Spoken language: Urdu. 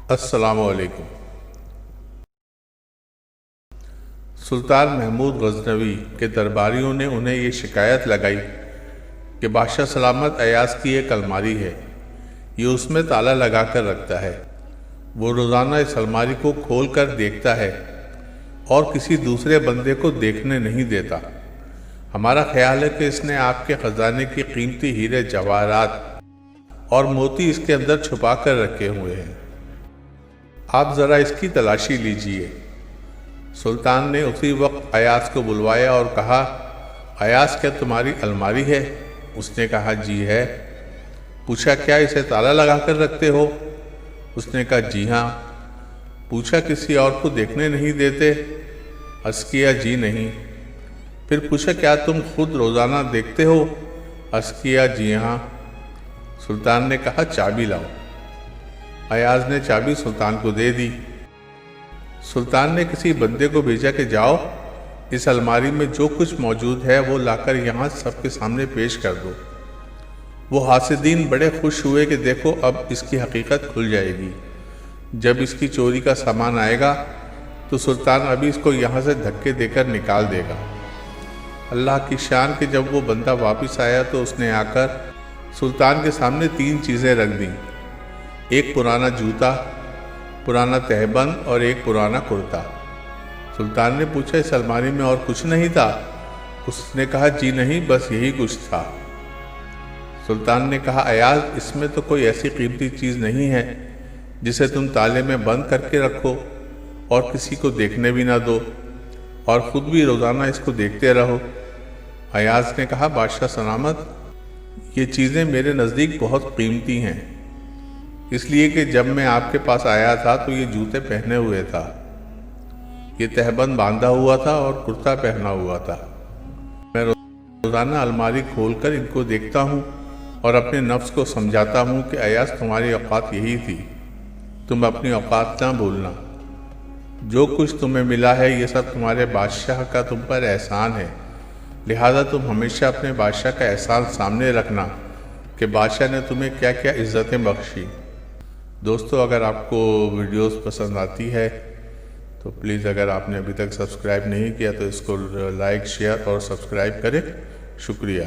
السلام علیکم۔ سلطان محمود غزنوی کے درباریوں نے انہیں یہ شکایت لگائی کہ بادشاہ سلامت ایاز کی ایک الماری ہے، یہ اس میں تالا لگا کر رکھتا ہے۔ وہ روزانہ اس الماری کو کھول کر دیکھتا ہے اور کسی دوسرے بندے کو دیکھنے نہیں دیتا۔ ہمارا خیال ہے کہ اس نے آپ کے خزانے کی قیمتی ہیرے جواہرات اور موتی اس کے اندر چھپا کر رکھے ہوئے ہیں، آپ ذرا اس کی تلاشی لیجئے۔ سلطان نے اسی وقت ایاز کو بلوایا اور کہا، ایاز کیا تمہاری الماری ہے؟ اس نے کہا جی ہے۔ پوچھا کیا اسے تالا لگا کر رکھتے ہو؟ اس نے کہا جی ہاں۔ پوچھا کسی اور کو دیکھنے نہیں دیتے؟ عرض کیا جی نہیں۔ پھر پوچھا کیا تم خود روزانہ دیکھتے ہو؟ عرض کیا جی ہاں۔ سلطان نے کہا چابی لاؤ۔ ایاز نے چابی سلطان کو دے دی۔ سلطان نے کسی بندے کو بھیجا کہ جاؤ اس الماری میں جو کچھ موجود ہے وہ لا کر یہاں سب کے سامنے پیش کر دو۔ وہ حاسدین بڑے خوش ہوئے کہ دیکھو اب اس کی حقیقت کھل جائے گی۔ جب اس کی چوری کا سامان آئے گا تو سلطان ابھی اس کو یہاں سے دھکے دے کر نکال دے گا۔ اللہ کی شان کہ جب وہ بندہ واپس آیا تو اس نے آ کر سلطان کے سامنے 3 چیزیں رکھ دیں، ایک پرانا جوتا، پرانا تہبند اور ایک پرانا کرتا۔ سلطان نے پوچھا اس الماری میں اور کچھ نہیں تھا؟ اس نے کہا جی نہیں، بس یہی کچھ تھا۔ سلطان نے کہا ایاز اس میں تو کوئی ایسی قیمتی چیز نہیں ہے جسے تم تالے میں بند کر کے رکھو اور کسی کو دیکھنے بھی نہ دو اور خود بھی روزانہ اس کو دیکھتے رہو۔ ایاز نے کہا بادشاہ سلامت، یہ چیزیں میرے نزدیک بہت قیمتی ہیں، اس لیے کہ جب میں آپ کے پاس آیا تھا تو یہ جوتے پہنے ہوئے تھا، یہ تہبند باندھا ہوا تھا اور کرتا پہنا ہوا تھا۔ میں روزانہ الماری کھول کر ان کو دیکھتا ہوں اور اپنے نفس کو سمجھاتا ہوں کہ ایاز تمہاری اوقات یہی تھی، تم اپنی اوقات نہ بھولنا۔ جو کچھ تمہیں ملا ہے یہ سب تمہارے بادشاہ کا تم پر احسان ہے، لہذا تم ہمیشہ اپنے بادشاہ کا احسان سامنے رکھنا کہ بادشاہ نے تمہیں کیا کیا عزتیں بخشی۔ دوستو، اگر آپ کو ویڈیوز پسند آتی ہے تو پلیز اگر آپ نے ابھی تک سبسکرائب نہیں کیا تو اس کو لائک، شیئر اور سبسکرائب کریں۔ شکریہ۔